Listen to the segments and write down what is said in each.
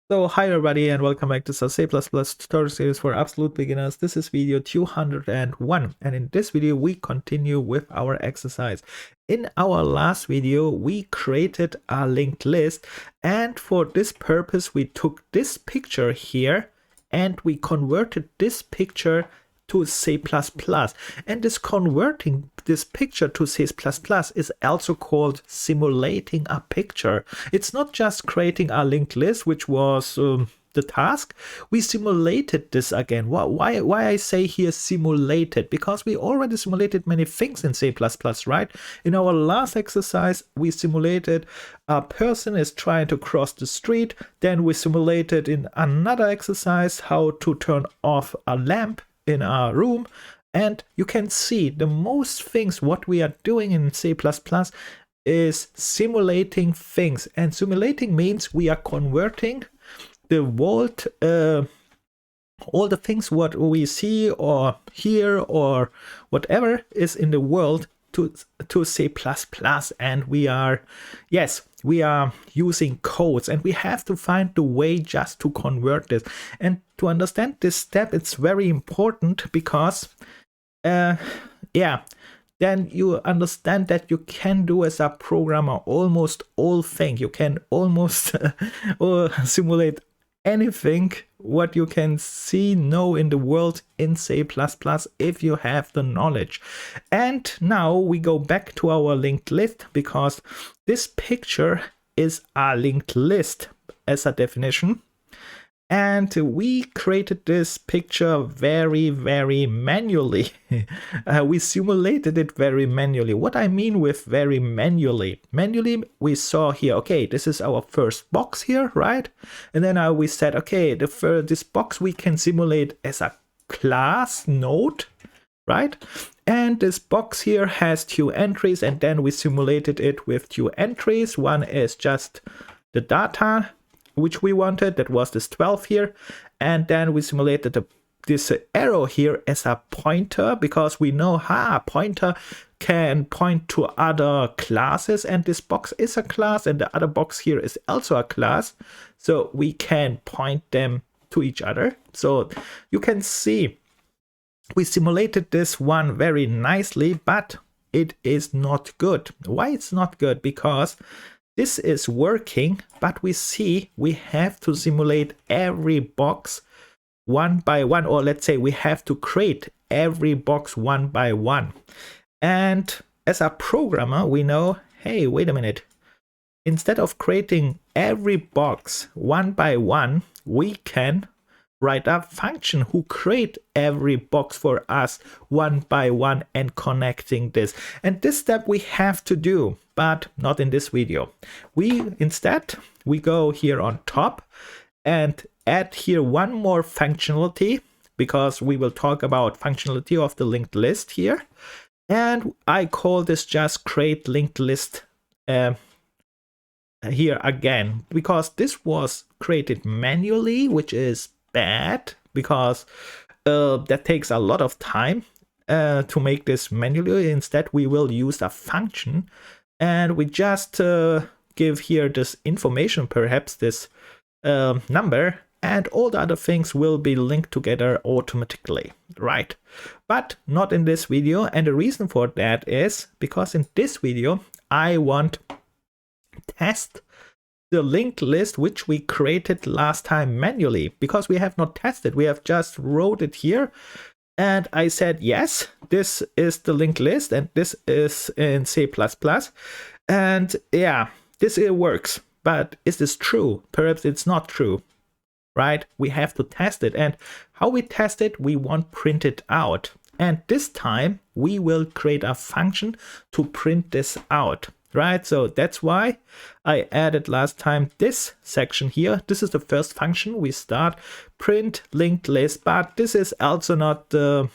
So hi everybody and welcome back to C++ tutorial series for absolute beginners. This is video 201 and in this video we continue with our exercise. In our last video we created a linked list, and for this purpose we took this picture here and we converted this picture to C++, and this converting this picture to C++ is also called simulating a picture. It's not just creating a linked list, which was the task. We simulated this again. Why I say here simulated? Because we already simulated many things in C++, right? In our last exercise, we simulated a person is trying to cross the street. Then we simulated in another exercise how to turn off a lamp in our room. And you can see the most things what we are doing in C++ is simulating things, and simulating means we are converting the world, all the things what we see or hear or whatever is in the world to C++, and we are using codes, and we have to find the way just to convert this. And to understand this step, it's very important because then you understand that you can do as a programmer almost all things. You can almost simulate anything what you can know in the world in C++ if you have the knowledge. And now we go back to our linked list, because this picture is a linked list as a definition. And we created this picture very manually. We simulated it very manually. What I mean with very manually? Manually, we saw here, okay, this is our first box here, right? And then we said, okay, this box we can simulate as a class node, right? And this box here has two entries, and then we simulated it with two entries. One is just the data which we wanted, that was this 12 here, and then we simulated this arrow here as a pointer, because we know pointer can point to other classes, and this box is a class, and the other box here is also a class, so we can point them to each other. So you can see we simulated this one very nicely, but it is not good. Why it's not good? Because this is working, but we see we have to simulate every box one by one, or let's say we have to create every box one by one. And as a programmer, we know, hey, wait a minute. Instead of creating every box one by one, we can write a function who create every box for us one by one and connecting this. And this step we have to do, but not in this video. Instead we go here on top and add here one more functionality, because we will talk about functionality of the linked list here. And I call this just create linked list here again, because this was created manually, which is bad, because that takes a lot of time to make this manually. Instead we will use a function, and we just give here this information, perhaps this number, and all the other things will be linked together automatically, right? But not in this video, and the reason for that is because in this video I want to test the linked list which we created last time manually, because we have not tested. We have just wrote it here, and I said, yes, this is the linked list, and this is in C++, and yeah, this works. But is this true? Perhaps it's not true, right? We have to test it, and how we test it, we want print it out. And this time we will create a function to print this out, right? So that's why I added last time this section here. This is the first function. We start print linked list, but this is also not the,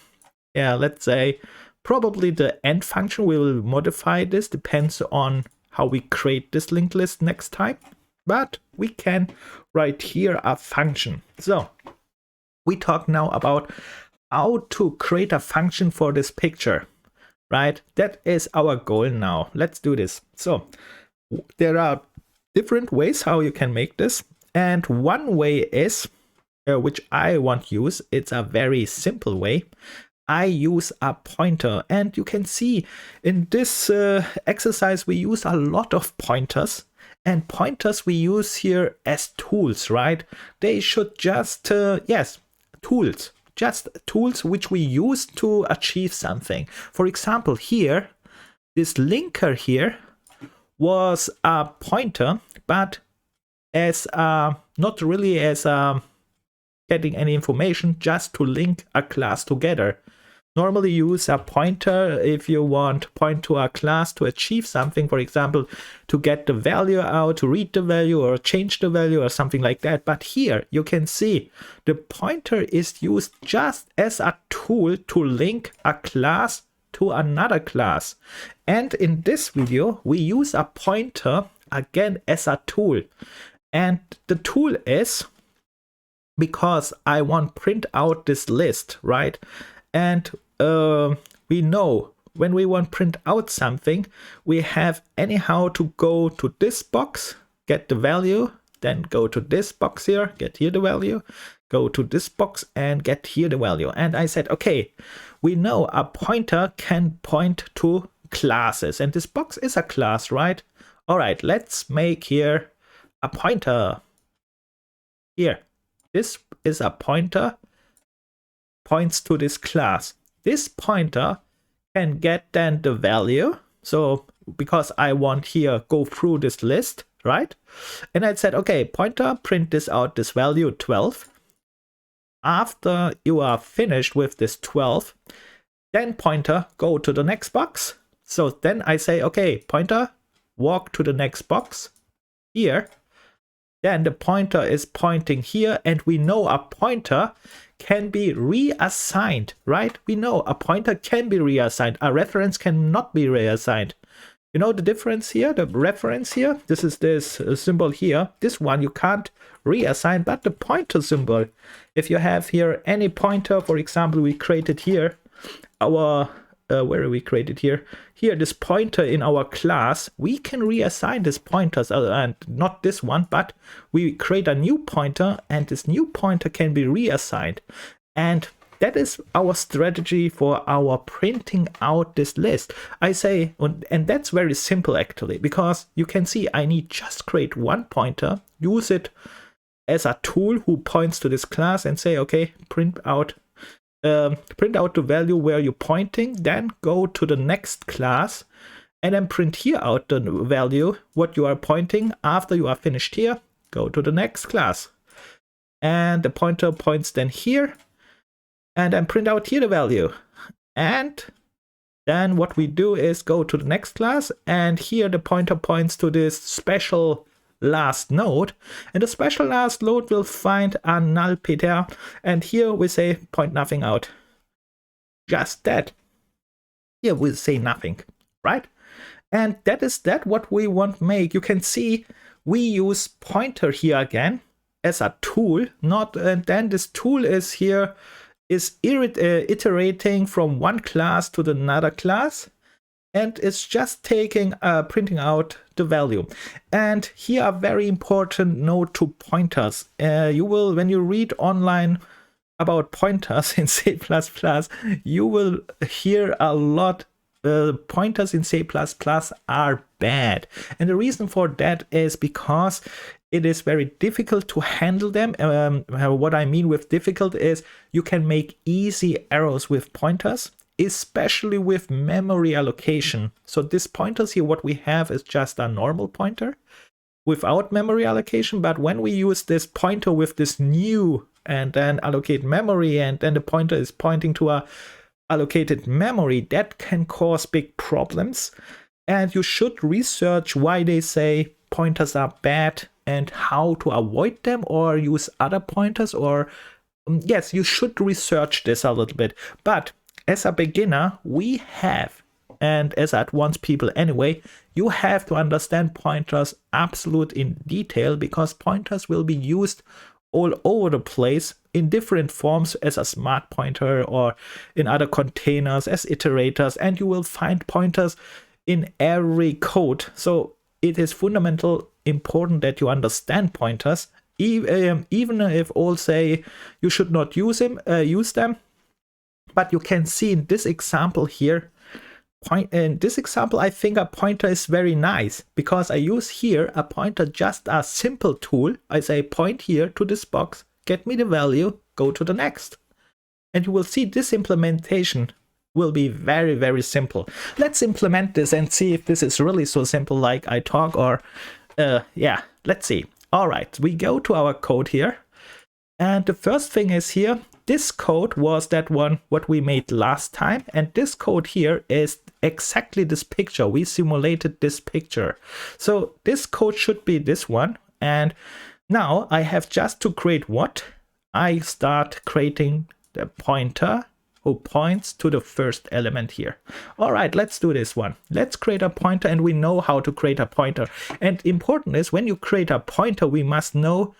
let's say, probably the end function. We will modify this, depends on how we create this linked list next time. But we can write here a function. So we talk now about how to create a function for this picture, right? That is our goal now. Let's do this. So there are different ways how you can make this. And one way is, which I want to use, it's a very simple way. I use a pointer, and you can see in this exercise we use a lot of pointers, and pointers we use here as tools, right? They should just, yes, tools, just tools which we use to achieve something. For example, here, this linker here was a pointer, but as not really as getting any information, just to link a class together. Normally use a pointer if you want to point to a class to achieve something, for example, to get the value out, to read the value or change the value or something like that. But here you can see the pointer is used just as a tool to link a class to another class. And in this video, we use a pointer again as a tool. And the tool is, because I want to print out this list, right? And we know when we want to print out something, we have anyhow to go to this box, get the value, then go to this box here, get here the value, go to this box and get here the value. And I said, okay, we know a pointer can point to classes, and this box is a class, right? All right, let's make here a pointer. Here, this is a pointer, points to this class. This pointer can get then the value. So because I want here go through this list, right? And I said, okay, pointer, print this out, this value 12. After you are finished with this 12, then pointer, go to the next box. So then I say, okay, pointer, walk to the next box here. Then the pointer is pointing here, and we know a pointer can be reassigned, right? We know a pointer can be reassigned. A reference cannot be reassigned. You know the difference here? The reference here, this is this symbol here. This one you can't reassign, but the pointer symbol. If you have here any pointer, for example, we created here our where we created here this pointer in our class, we can reassign this pointers, and not this one, but we create a new pointer, and this new pointer can be reassigned. And that is our strategy for our printing out this list. I say, and that's very simple actually, because you can see I need just create one pointer, use it as a tool who points to this class, and say, okay, print out the value where you're pointing, then go to the next class and then print here out the value what you are pointing. After you are finished here, go to the next class, and the pointer points then here, and then print out here the value. And then what we do is go to the next class, and here the pointer points to this special last node, and the special last node will find a null pair, and here we say point nothing out. Just that. Here we say nothing, right? And that is what we want to make. You can see we use pointer here again as a tool, not, and then this tool is here is iterating from one class to the another class, and it's just taking printing out the value. And here a very important note to pointers. You will, when you read online about pointers in C++, you will hear a lot pointers in C++ are bad. And the reason for that is because it is very difficult to handle them. What I mean with difficult is you can make easy errors with pointers, especially with memory allocation. So this pointers here, what we have is just a normal pointer without memory allocation. But when we use this pointer with this new and then allocate memory, and then the pointer is pointing to a allocated memory, that can cause big problems. And you should research why they say pointers are bad and how to avoid them, or use other pointers, or yes, you should research this a little bit. But as a beginner, we have, and as advanced people anyway, you have to understand pointers absolute in detail, because pointers will be used all over the place in different forms as a smart pointer or in other containers as iterators, and you will find pointers in every code. So it is fundamental important that you understand pointers even if all say you should not use them. But you can see in this example here, in this example, I think a pointer is very nice because I use here a pointer, just a simple tool. I say point here to this box, get me the value, go to the next. And you will see this implementation will be very, very simple. Let's implement this and see if this is really so simple like I talk, or yeah, let's see. All right, we go to our code here. And the first thing is here, this code was that one what we made last time. And this code here is exactly this picture. We simulated this picture. So this code should be this one. And now I have just to create what? I start creating the pointer who points to the first element here. All right, let's do this one. Let's create a pointer, and we know how to create a pointer. And important is when you create a pointer, we must know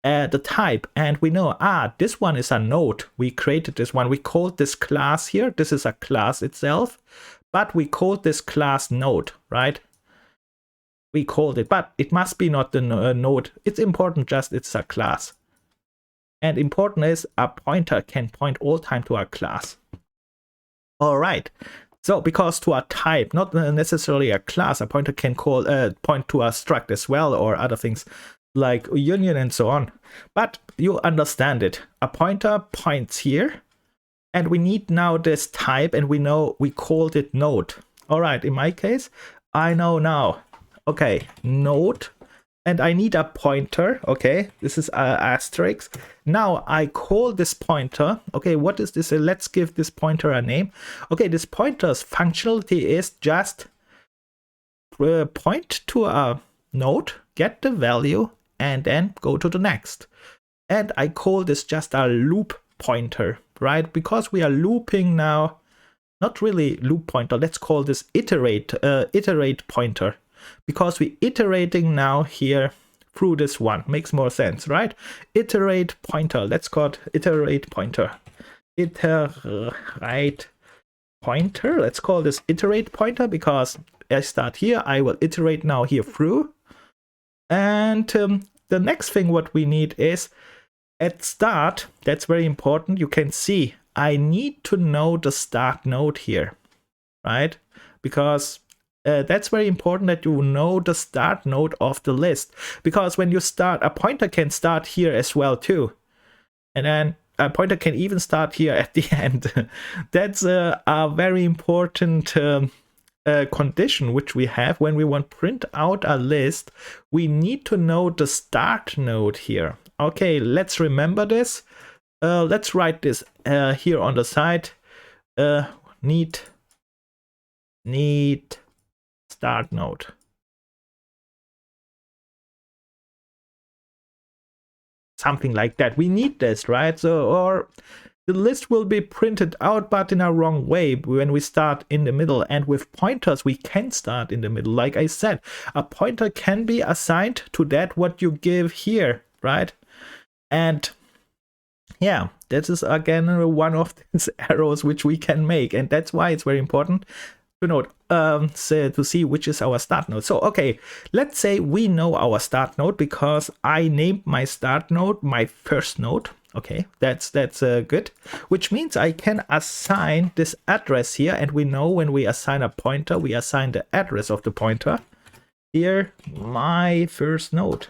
the type, and we know, this one is a node. We created this one. We called this class here. This is a class itself, but we called this class node, right? We called it, but it must be not the node. It's important just it's a class. And important is a pointer can point all time to a class. All right. So because to a type, not necessarily a class, a pointer can point to a struct as well, or other things like union and so on. But you understand it. A pointer points here, and we need now this type, and we know we called it node. All right, in my case, I know now. Okay, node, and I need a pointer. Okay, this is asterisk. Now I call this pointer. Okay, what is this? Let's give this pointer a name. Okay, this pointer's functionality is just point to a node, get the value, and then go to the next. And I call this just a loop pointer, right? Because we are looping now, not really loop pointer. Let's call this iterate pointer, because we iterating now here through this one. Makes more sense, right? Iterate pointer. Let's call it iterate pointer. Iterate pointer. Let's call this iterate pointer because I start here. I will iterate now here through. And the next thing what we need is at start. That's very important. You can see I need to know the start node here, right? Because that's very important that you know the start node of the list. Because when you start, a pointer can start here as well too. And then a pointer can even start here at the end. That's a very important condition which we have when we want to print out a list. We need to know the start node here. Okay, let's remember this. Let's write this here on the side. Need start node. Something like that. We need this, right? So, or the list will be printed out, but in a wrong way when we start in the middle. And with pointers, we can start in the middle. Like I said, a pointer can be assigned to that what you give here, right? And yeah, that is again one of these arrows which we can make. And that's why it's very important to note, to see which is our start node. So, okay, let's say we know our start node because I named my start node my first node. Okay, that's good, which means I can assign this address here, and we know when we assign a pointer, we assign the address of the pointer. Here, my first node.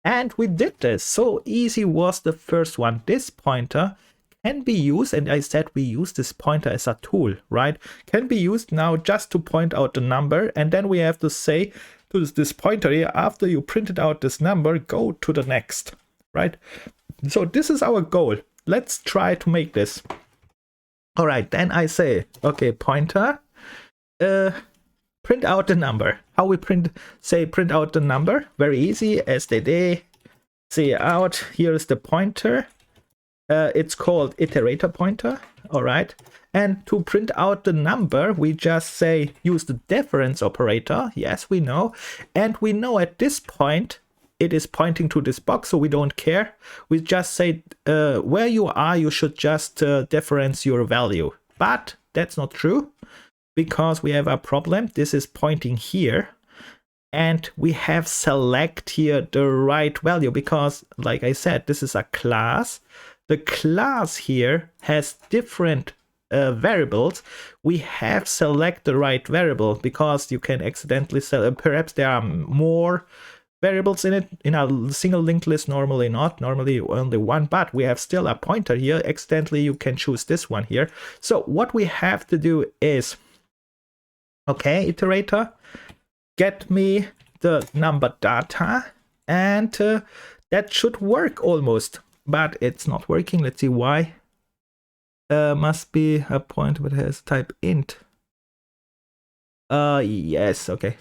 And we did this. So easy was the first one. This pointer can be used, and I said we use this pointer as a tool, right? Can be used now just to point out the number, and then we have to say to this pointer here, after you printed out this number, go to the next, right? So this is our goal. Let's try to make this. All right, then I say, okay, pointer, print out the number. How we print out the number? Very easy. STD, say out. Here is the pointer. It's called iterator pointer. All right. And to print out the number, we just say use the difference operator. Yes, we know. And we know at this point, it is pointing to this box, so we don't care. We just say where you are, you should just difference your value. But that's not true, because we have a problem. This is pointing here. and we have select here the right value because, like I said, this is a class. The class here has different variables. We have select the right variable because you can accidentally perhaps there are more variables in it. In a single linked list, normally not, normally only one, but we have still a pointer here. Accidentally you can choose this one here. So what we have to do is, okay, iterator, get me the number data, and that should work almost, but it's not working. Let's see why. Must be a pointer that has type int. Yes, okay.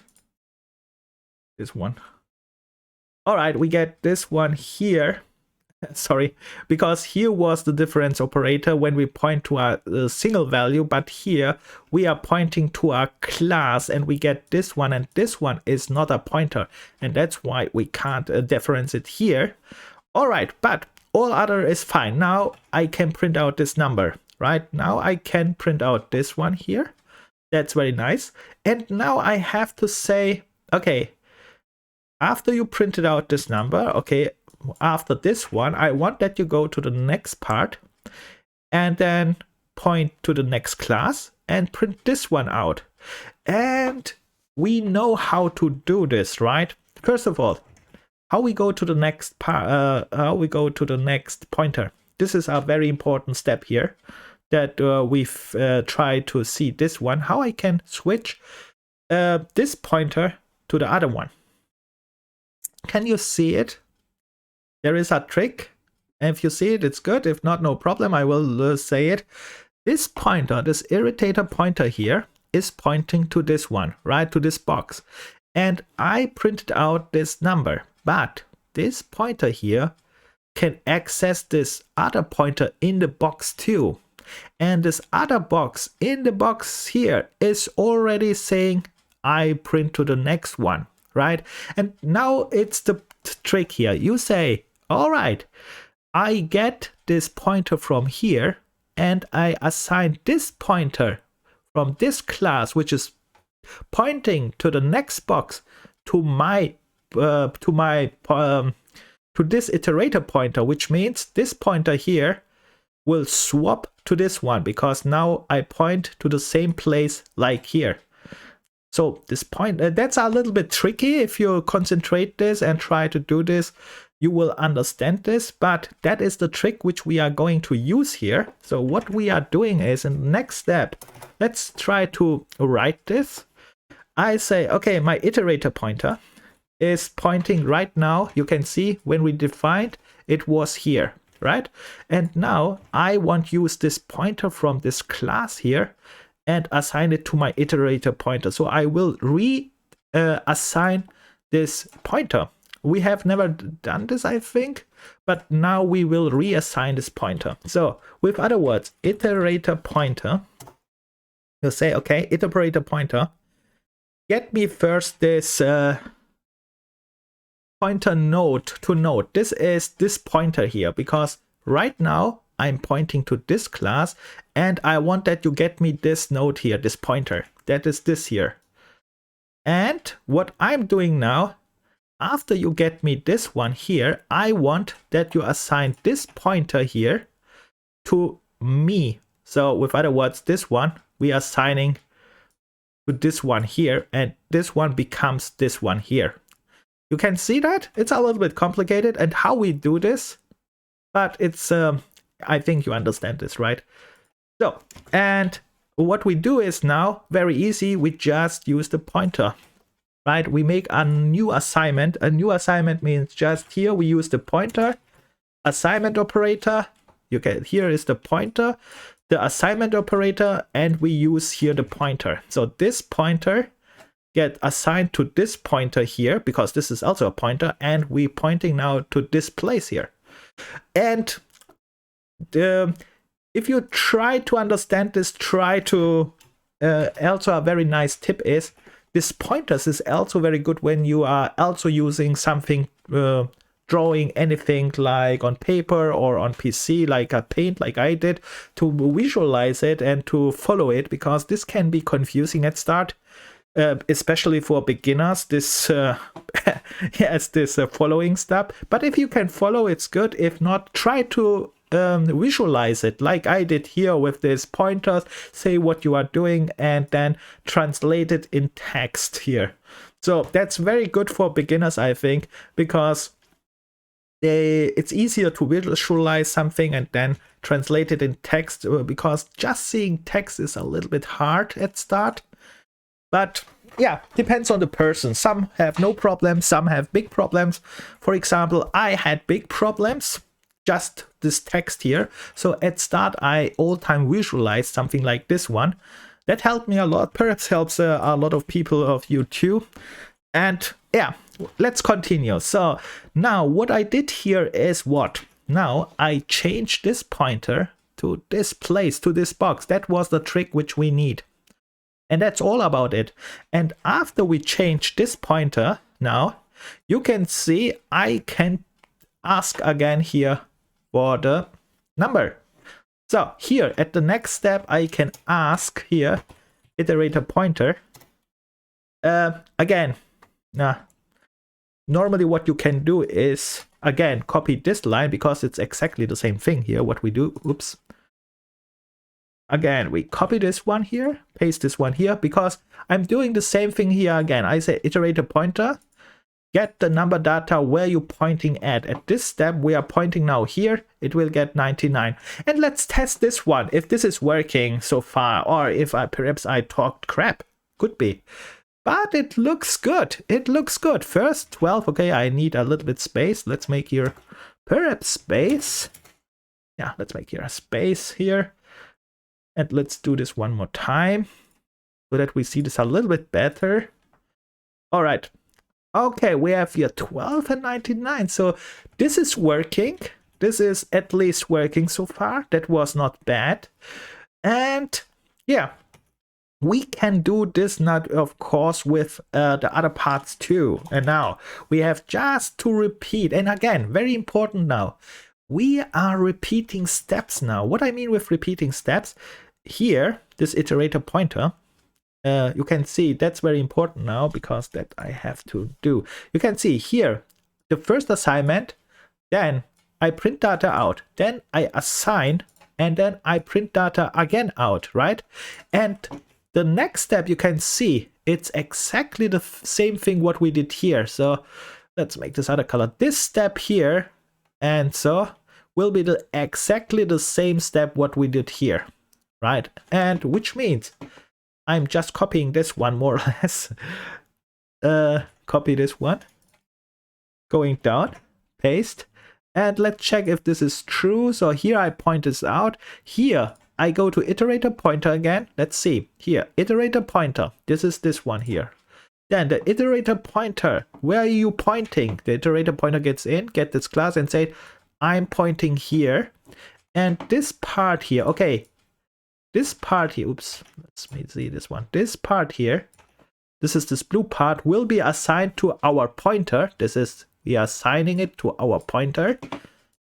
This one. All right, we get this one here. Sorry, because here was the difference operator when we point to a single value, but here we are pointing to a class and we get this one, and this one is not a pointer, and that's why we can't difference it here. All right, but all other is fine. Now I can print out this number, right? Now I can print out this one here. That's very nice. And now I have to say, okay, after you printed out this number, okay, after this one, I want that you go to the next part and then point to the next class and print this one out. And we know how to do this, right? First of all, how we go to the next part, how we go to the next pointer. This is a very important step here that we've tried to see this one, how I can switch this pointer to the other one. Can you see it? There is a trick. If you see it, it's good. If not, no problem. I will say it. This pointer, this irritator pointer here, is pointing to this one, right? To this box. And I printed out this number. But this pointer here can access this other pointer in the box too. And this other box in the box here is already saying I print to the next one, right? And now it's the trick here. You say, all right, I get this pointer from here and I assign this pointer from this class, which is pointing to the next box, to this iterator pointer, which means this pointer here will swap to this one because now I point to the same place like here. So this point, that's a little bit tricky. If you concentrate this and try to do this, you will understand this, but that is the trick which we are going to use here. So what we are doing is, in the next step, let's try to write this. I say, okay, my iterator pointer is pointing right now. You can see when we defined it was here, right? And now I want to use this pointer from this class here and assign it to my iterator pointer. So I will assign this pointer. We have never done this, I think, but now we will reassign this pointer. So with other words, iterator pointer, you'll say, okay, iterator pointer, get me first this pointer node to node. This is this pointer here, because right now I'm pointing to this class and I want that you get me this node here, this pointer. That is this here. And what I'm doing now, after you get me this one here, I want that you assign this pointer here to me. So with other words, this one we are assigning to this one here, and this one becomes this one here. You can see that it's a little bit complicated and how we do this, but it's I think you understand this, right? So, and what we do is now very easy. We just use the pointer, right? We make a new assignment. A new assignment means just here we use the pointer assignment operator. You can, here is the pointer, the assignment operator, and we use here the pointer. So this pointer get assigned to this pointer here because this is also a pointer, and we pointing now to this place here. And if you try to understand this, try to also a very nice tip is this pointers is also very good when you are also using something, drawing anything like on paper or on PC, like a paint, like I did, to visualize it and to follow it, because this can be confusing at start. especially for beginners, this yes, this following step. But if you can follow, it's good. If not, try to visualize it like I did here with this pointers. Say what you are doing and then translate it in text here. So that's very good for beginners, I think, because it's easier to visualize something and then translate it in text, because just seeing text is a little bit hard at start. But yeah, depends on the person. Some have no problems, some have big problems. For example, I had big problems, just this text here. So at start, I all time visualized something like this one. That helped me a lot, perhaps helps a lot of people of you too. And yeah, let's continue. So now what I did here is what? Now I changed this pointer to this place, to this box. That was the trick which we need. And that's all about it. And after we change this pointer, now you can see I can ask again here for the number. So here at the next step, I can ask here iterator pointer again. Normally what you can do is again copy this line because it's exactly the same thing here. What we do, oops. Again, we copy this one here, paste this one here, because I'm doing the same thing here again. I say iterator pointer, get the number data where you're pointing at. At this step, we are pointing now here, it will get 99. And let's test this one, if this is working so far, or if perhaps I talked crap, could be. But it looks good, it looks good. First 12, okay, I need a little bit space. Let's make here perhaps space. Yeah, let's make here a space here. And let's do this one more time so that we see this a little bit better. All right. Okay, we have here 12 and 99. So this is working. This is at least working so far. That was not bad. And yeah, we can do this now, of course, with the other parts too. And now we have just to repeat. And again, very important now. We are repeating steps now. What I mean with repeating steps, here, this iterator pointer, you can see that's very important now because that I have to do. You can see here, the first assignment, then I print data out, then I assign, and then I print data again out, right? And the next step you can see, it's exactly the same thing what we did here. So let's make this other color. This step here, and so will be exactly the same step what we did here, right? And which means I'm just copying this one more or less. Copy this one, going down, paste, and let's check if this is true. So here I point this out. Here I go to iterator pointer again. Let's see here, iterator pointer. This is this one here. Then the iterator pointer, where are you pointing? The iterator pointer gets in, get this class and say, I'm pointing here, and this part here, okay, this part here, oops, let's see this one, this part here, this is this blue part, will be assigned to our pointer. This is, we are assigning it to our pointer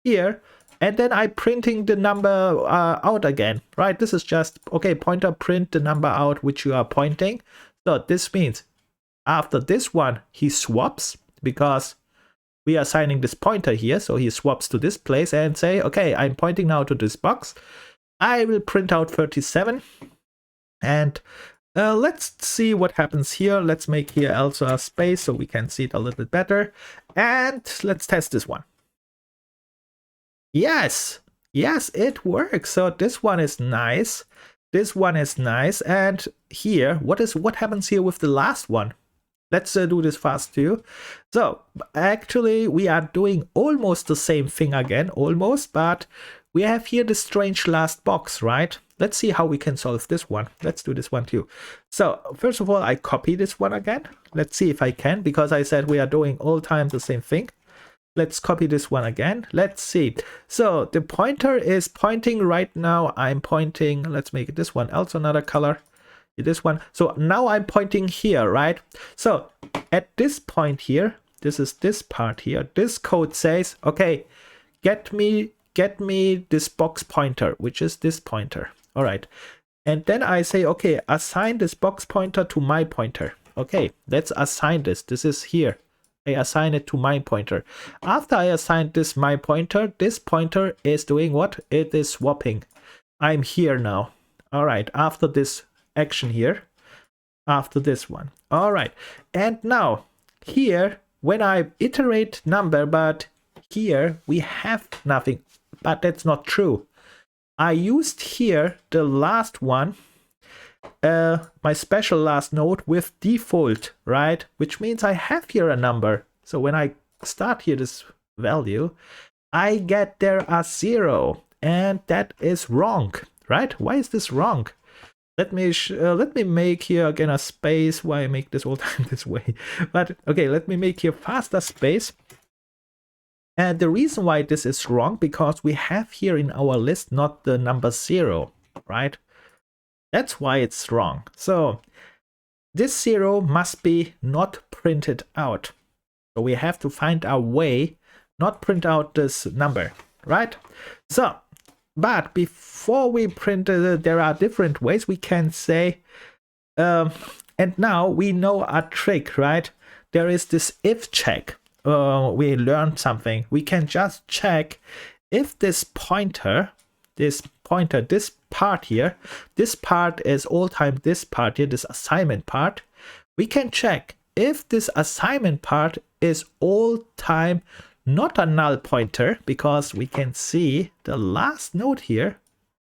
here, and then I'm printing the number out again, right? This is just, okay, pointer, print the number out which you are pointing. So this means after this one, he swaps because we are assigning this pointer here, so he swaps to this place and say, okay, I'm pointing now to this box. I will print out 37. And let's see what happens here. Let's make here also a space so we can see it a little bit better. And let's test this one. Yes, yes, it works. So this one is nice. This one is nice. And here, what happens here with the last one? Let's do this fast too. So actually we are doing almost the same thing again, almost, but we have here the strange last box, right? Let's see how we can solve this one. Let's do this one too. So first of all, I copy this one again. Let's see if I can, because I said we are doing all time the same thing. Let's copy this one again. Let's see. So the pointer is pointing right now. I'm pointing, let's make it this one, also another color. This one. So now I'm pointing here, right? So at this point here, this is this part here, this code says, okay, get me this box pointer, which is this pointer. All right. And then I say, okay, assign this box pointer to my pointer. Okay, let's assign this. This is here. I assign it to my pointer. After I assign this my pointer, this pointer is doing what? It is swapping. I'm here now. All right, after this action here, after this one. All right, and now here, when I iterate number, but here we have nothing, but that's not true. I used here the last one, my special last node with default, right? Which means I have here a number. So when I start here this value, I get there a 0, and that is wrong, right? Why is this wrong? Let me make here again a space. Why I make this all time this way? But okay, let me make here faster space. And the reason why this is wrong, because we have here in our list not the number 0, right? That's why it's wrong. So this 0 must be not printed out. So we have to find a way not print out this number, right? So, but before we print it, there are different ways we can say, and now we know a trick, right? There is this if check. We learned something. We can just check if this pointer, this part here, this part is all time this part here, this assignment part. We can check if this assignment part is all time not a null pointer, because we can see the last node here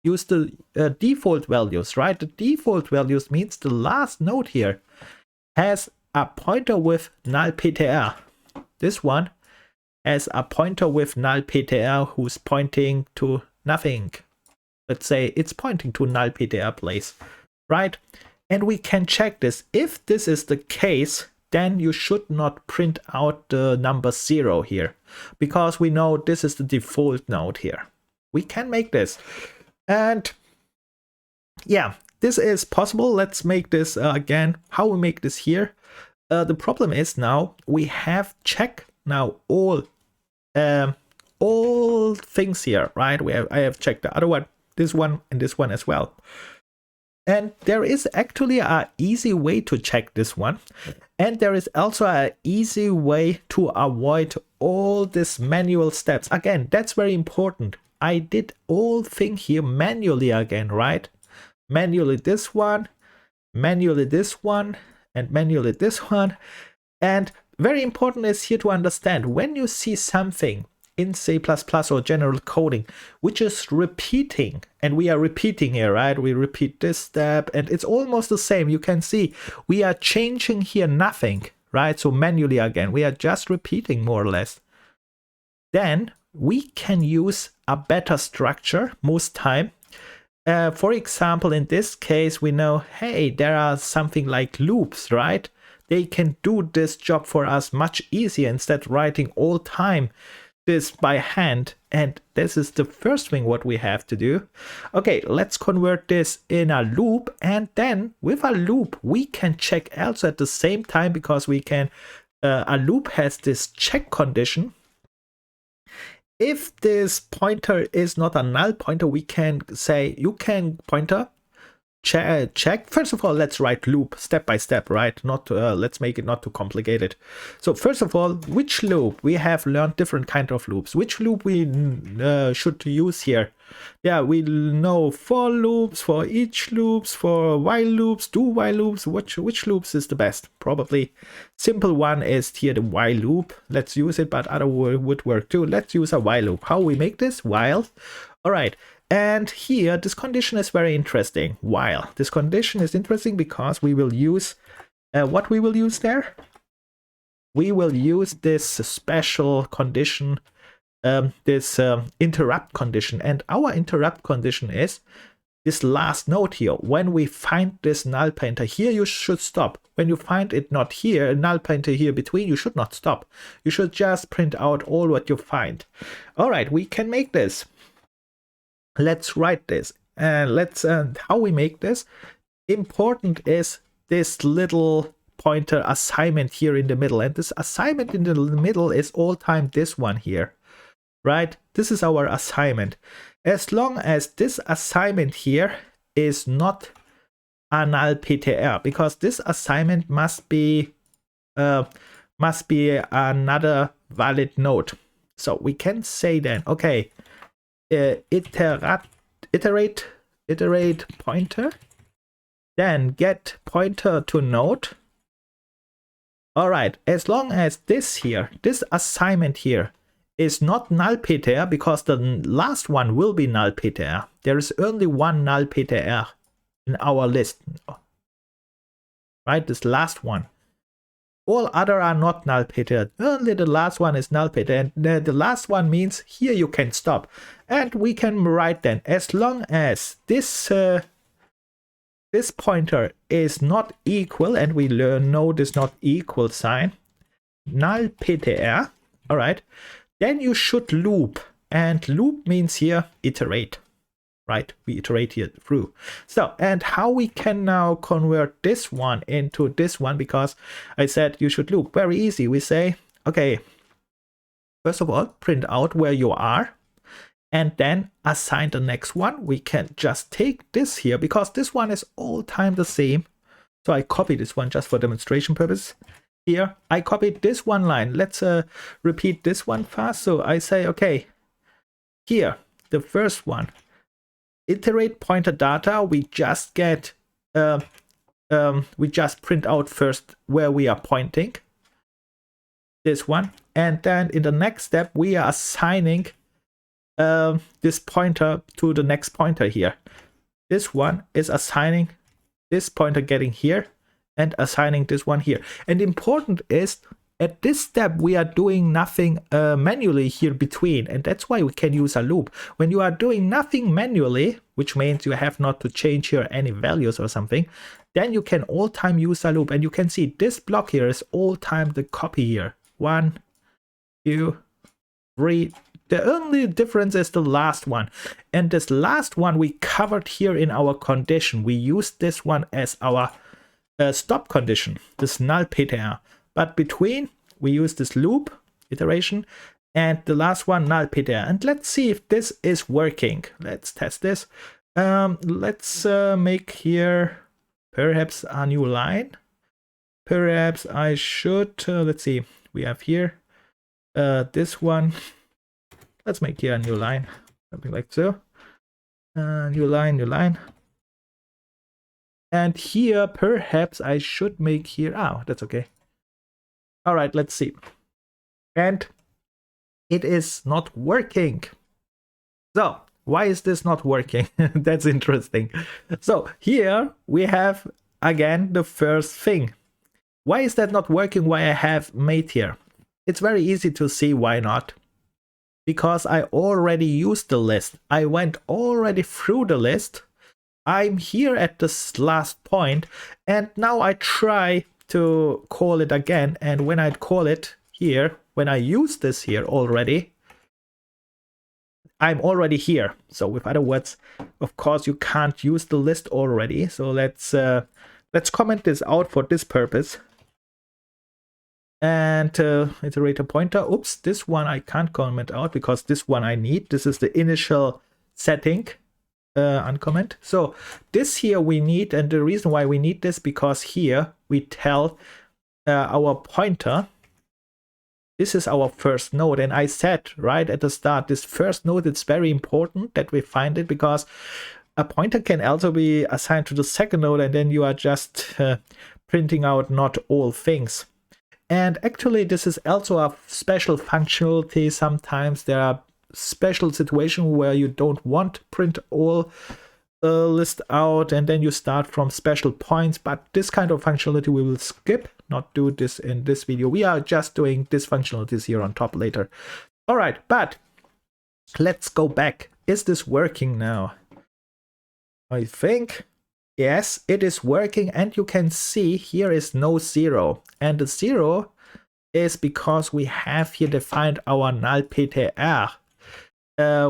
use the default values, right? The default values means the last node here has a pointer with null PTR. This one has a pointer with null PTR who's pointing to nothing. Let's say it's pointing to null PTR place, right? And we can check this. If this is the case, then you should not print out the number 0 here, because we know this is the default node here. We can make this. And yeah, this is possible. Let's make this again. How we make this here? The problem is now we have check now all things here, right? I have checked the other one, this one, and this one as well. And there is actually an easy way to check this one. And there is also an easy way to avoid all these manual steps. Again, that's very important. I did all things here manually again, right? Manually this one, manually this one, and manually this one. And very important is here to understand, when you see something in C++ or general coding, which is repeating, and we are repeating here, right? We repeat this step, and it's almost the same. You can see we are changing here nothing, right? So manually again, we are just repeating more or less. Then we can use a better structure most time. For example, in this case, we know, hey, there are something like loops, right? They can do this job for us much easier instead of writing all time this by hand. And this is the first thing what we have to do. Okay, let's convert this in a loop, and then with a loop we can check also at the same time, because we can a loop has this check condition. If this pointer is not a null pointer, we can say you can pointer check. First of all, let's write loop step by step, right? Not let's make it not too complicated. So first of all, which loop? We have learned different kind of loops. Which loop we should use here? Yeah, we know for loops, for each loops, for while loops, do while loops. Which loops is the best? Probably simple one is here the while loop. Let's use it, but other would work too. Let's use a while loop. How we make this? While. All right. And here, this condition is very interesting. While. This condition is interesting because we will use, what we will use there? We will use this special condition, this interrupt condition. And our interrupt condition is this last node here. When we find this null pointer here, you should stop. When you find it not here, a null pointer here between, you should not stop. You should just print out all what you find. All right, we can make this. Let's write this, and let's how we make this. Important is this little pointer assignment here in the middle, and this assignment in the middle is all time this one here, right? This is our assignment. As long as this assignment here is not a null PTR, because this assignment must be another valid node. So we can say then, okay, iterate pointer, then get pointer to node. All right, as long as this assignment here is not null PTR, because the last one will be null PTR. There is only one null PTR in our list, right? This last one. All other are not null PTR. Only the last one is null PTR. And the last one means here you can stop. And we can write then, as long as this pointer is not equal, and we know this not equal sign, null PTR, all right, then you should loop. And loop means here iterate, right? We iterate here through. So, and how we can now convert this one into this one, because I said you should loop. Very easy. We say, okay, first of all, print out where you are, and then assign the next one. We can just take this here, because this one is all time the same. So I copy this one just for demonstration purpose. Here, I copied this one line. Let's repeat this one fast. So I say, okay, here, the first one, iterate pointer data. We just get, we just print out first where we are pointing. This one. And then in the next step, we are assigning this pointer to the next pointer here. This one is assigning this pointer getting here and assigning this one here. And important is, at this step, we are doing nothing manually here between, and that's why we can use a loop. When you are doing nothing manually, which means you have not to change here any values or something, then you can all time use a loop. And you can see this block here is all time the copy here. 1, 2, 3. The only difference is the last one. And this last one we covered here in our condition. We used this one as our stop condition, this null PTR. But between, we use this loop iteration, and the last one null PTR. And let's see if this is working. Let's test this. Let's make here perhaps a new line. Perhaps I should, let's see, we have here this one. Let's make here a new line, something like so. New line. And here, perhaps I should make here, oh, that's okay. All right, let's see. And it is not working. So why is this not working? That's interesting. So here we have, again, the first thing. Why is that not working? Why I have made here? It's very easy to see why not. Because I already used the list. I went already through the list. I'm here at this last point, and now I try to call it again. And when I call it here, when I use this here already, I'm already here. So with other words, of course, you can't use the list already. So let's comment this out for this purpose. And iterate a pointer. Oops, this one I can't comment out because this one I need. This is the initial setting, uncomment. So this here we need, and the reason why we need this, because here we tell our pointer, this is our first node. And I said right at the start, this first node, it's very important that we find it, because a pointer can also be assigned to the second node, and then you are just printing out not all things. And actually, this is also a special functionality. Sometimes there are special situations where you don't want to print all list out, and then you start from special points. But this kind of functionality we will skip, not do this in this video. We are just doing this functionalities here on top later. All right, but let's go back. Is this working now? I think yes, it is working, and you can see here is no 0. And the 0 is because we have here defined our null PTR,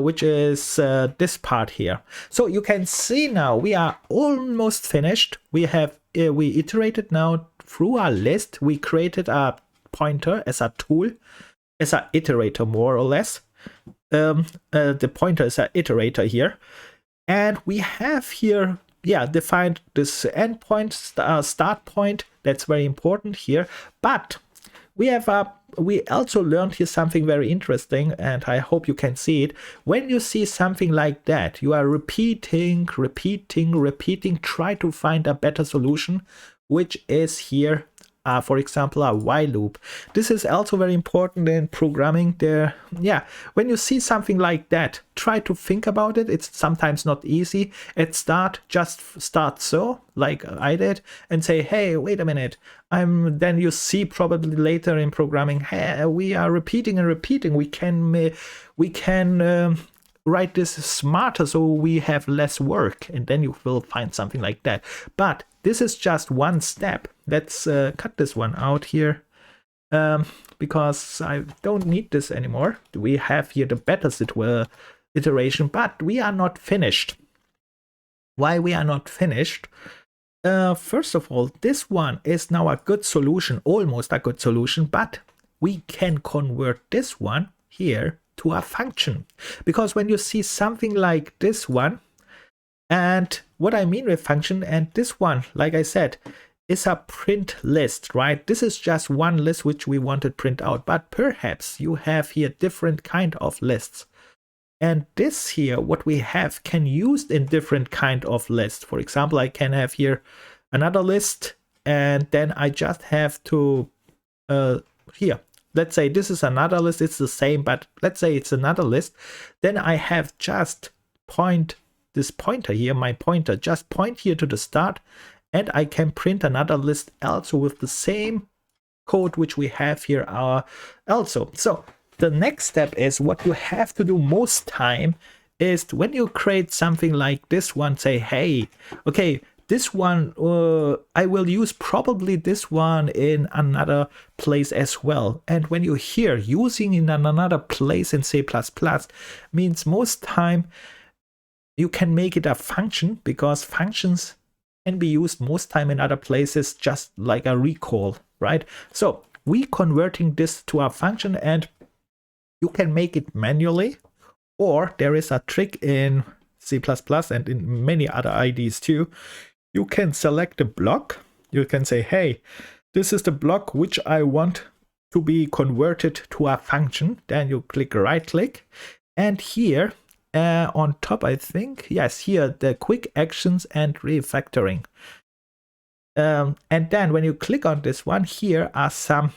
which is this part here. So you can see now we are almost finished. We have we iterated now through our list. We created a pointer as a tool, as an iterator more or less. The pointer is an iterator here. And we have here yeah, defined this endpoint, start point. That's very important here. But we also learned here something very interesting, and I hope you can see it. When you see something like that, you are repeating, try to find a better solution, which is here, for example, a while loop. This is also very important in programming. When you see something like that, try to think about it. It's sometimes not easy. At start, just start so, like I did, and say, hey, wait a minute. Then you see probably later in programming, hey, we are repeating and repeating. We can write this smarter so we have less work, and then you will find something like that. But this is just one step. Let's cut this one out here, because I don't need this anymore. We have here the better iteration, but we are not finished. Why we are not finished? First of all, this one is now a good solution, almost a good solution, but we can convert this one here to a function. Because when you see something like this one, and what I mean with function, and this one, like I said, is a print list, right? This is just one list which we wanted print out, but perhaps you have here different kind of lists. And this here, what we have, can use in different kind of lists. For example, I can have here another list, and then I just have to, here, let's say this is another list, it's the same, but let's say it's another list. Then I have just this pointer here, my pointer, just point here to the start, and I can print another list also with the same code which we have here also. So the next step is what you have to do most time is when you create something like this one, say, hey, okay, this one, I will use probably this one in another place as well. And when you hear using in another place in C++, means most time you can make it a function, because functions can be used most time in other places, just like a recall, right? So we converting this to a function, and you can make it manually, or there is a trick in C++ and in many other IDEs too. You can select a block. You can say, hey, this is the block which I want to be converted to a function. Then you click right click, and here on top, I think, yes, here the quick actions and refactoring. And then when you click on this one, here are some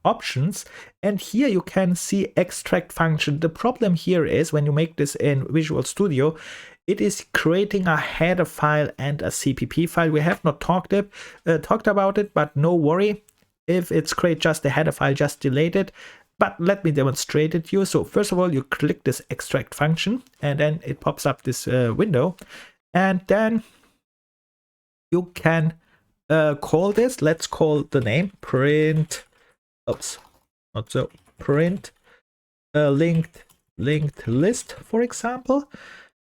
options, and here you can see extract function. The problem here is when you make this in Visual Studio, it is creating a header file and a CPP file. We have not talked about it, but no worry. If it's create just a header file, just delete it. But let me demonstrate it to you. So first of all, you click this extract function, and then it pops up this window, and then you can call this. Let's call the name print. Oops, not so. Print linked list, for example.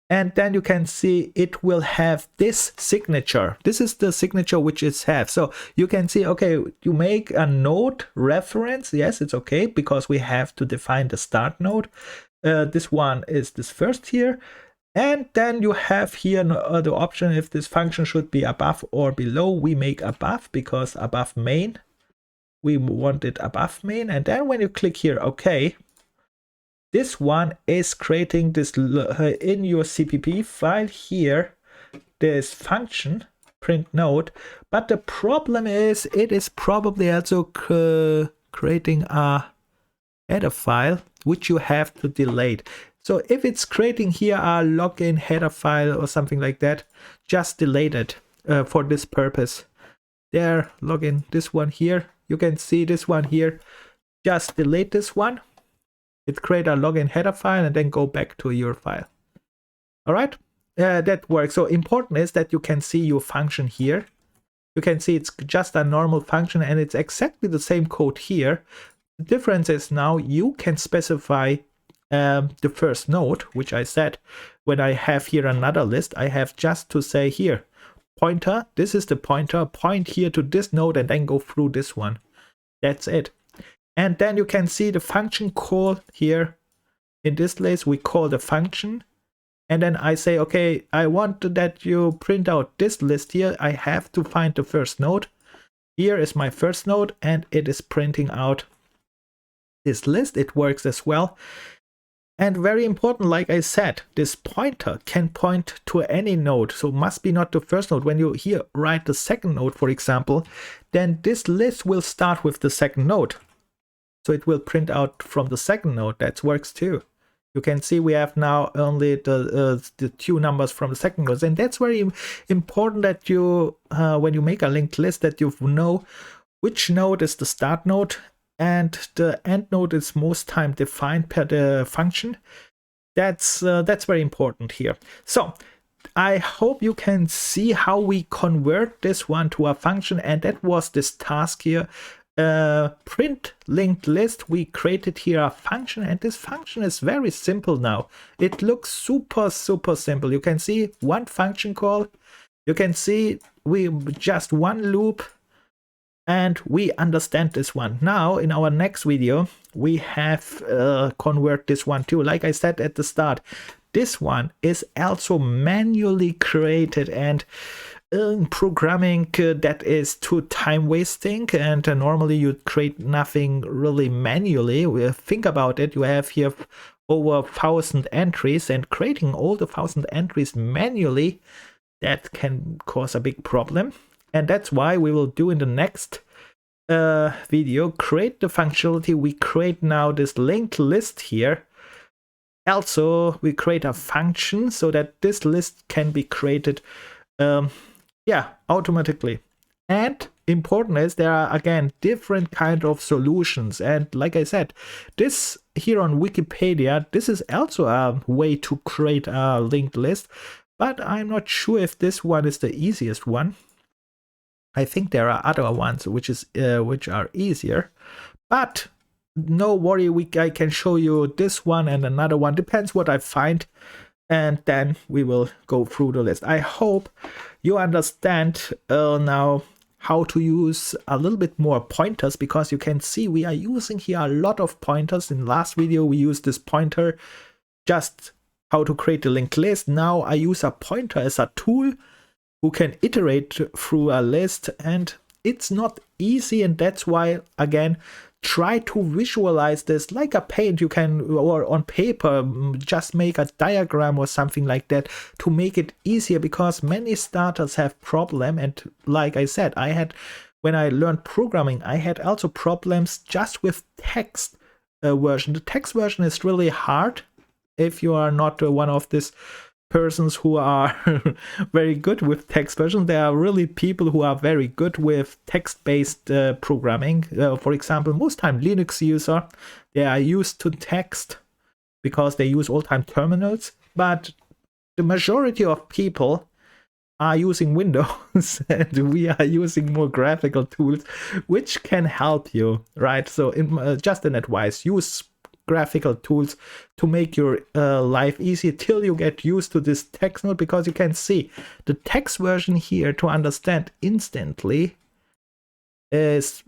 And then you can see it will have this signature. This is the signature which it has. So you can see, okay, you make a node reference. Yes, it's okay, because we have to define the start node. This one is this first here. And then you have here the option if this function should be above or below. We make above, because above main. We want it above main. And then when you click here, okay, this one is creating this in your CPP file here, this function print node. But the problem is it is probably also creating a header file which you have to delete. So if it's creating here a login header file or something like that, just delete it for this purpose. There, login, this one here. You can see this one here. Just delete this one. It create a login header file and then go back to your file. All right, that works. So important is that you can see your function here. You can see it's just a normal function, and it's exactly the same code here. The difference is now you can specify the first node, which I said when I have here another list, I have just to say here, pointer, this is the pointer, point here to this node and then go through this one. That's it. And then you can see the function call here. In this place, we call the function and then I say, okay, I want that you print out this list here. I have to find the first node. Here is my first node, and it is printing out this list. It works as well. And very important, like I said, this pointer can point to any node, so must be not the first node. When you here write the second node, for example, then this list will start with the second node. So it will print out from the second node. That works too. You can see we have now only the two numbers from the second node, and that's very important that you, when you make a linked list, that you know which node is the start node, and the end node is most time defined per the function. That's very important here. So I hope you can see how we convert this one to a function, and that was this task here. Print linked list. We created here a function, and this function is very simple now. It looks super simple. You can see one function call. You can see we just one loop, and we understand this one. Now in our next video we have convert this one too. Like I said at the start, this one is also manually created, and programming that is too time wasting, and normally you create nothing really manually. Think about it, you have here over 1,000 entries, and creating all the 1,000 entries manually, that can cause a big problem. And that's why we will do in the next video, create the functionality. We create now this linked list here. Also we create a function so that this list can be created automatically. And important is there are again different kind of solutions, and like I said, this here on Wikipedia, this is also a way to create a linked list, but I'm not sure if this one is the easiest one. I think there are other ones which are easier, but no worry, I can show you this one and another one, depends what I find, and then we will go through the list. I hope you understand now how to use a little bit more pointers, because you can see we are using here a lot of pointers. In last video we used this pointer, just how to create a linked list. Now I use a pointer as a tool who can iterate through a list, and it's not easy, and that's why again try to visualize this like a paint. You can, or on paper, just make a diagram or something like that to make it easier, because many starters have problem. And like I said, I had, when I learned programming, I had also problems just with text version. The text version is really hard if you are not one of these persons who are very good with text version. There are really people who are very good with text-based programming. For example, most time Linux user, they are used to text because they use all-time terminals, but the majority of people are using Windows and we are using more graphical tools which can help you, right? So just an advice, use graphical tools to make your life easy till you get used to this text node, because you can see the text version here to understand instantly is,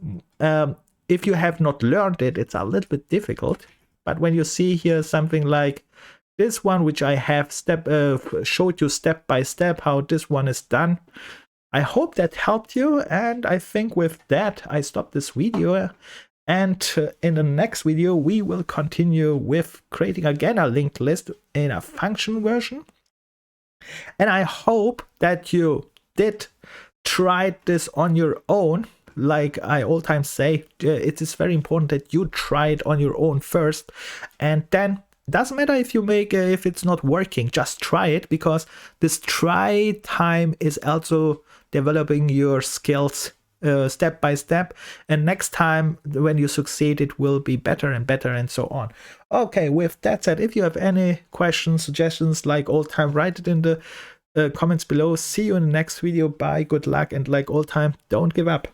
if you have not learned it, it's a little bit difficult. But when you see here something like this one, which I have showed you step by step how this one is done, I hope that helped you. And I think with that I stop this video. And in the next video, we will continue with creating again a linked list in a function version. And I hope that you did try this on your own. Like I all time say, it is very important that you try it on your own first. And then doesn't matter if you make if it's not working, just try it, because this try time is also developing your skills step by step, and next time when you succeed it will be better and better and so on. Okay, with that said, if you have any questions, suggestions, like all time, write it in the comments below. See you in the next video. Bye, good luck, and like all time, don't give up.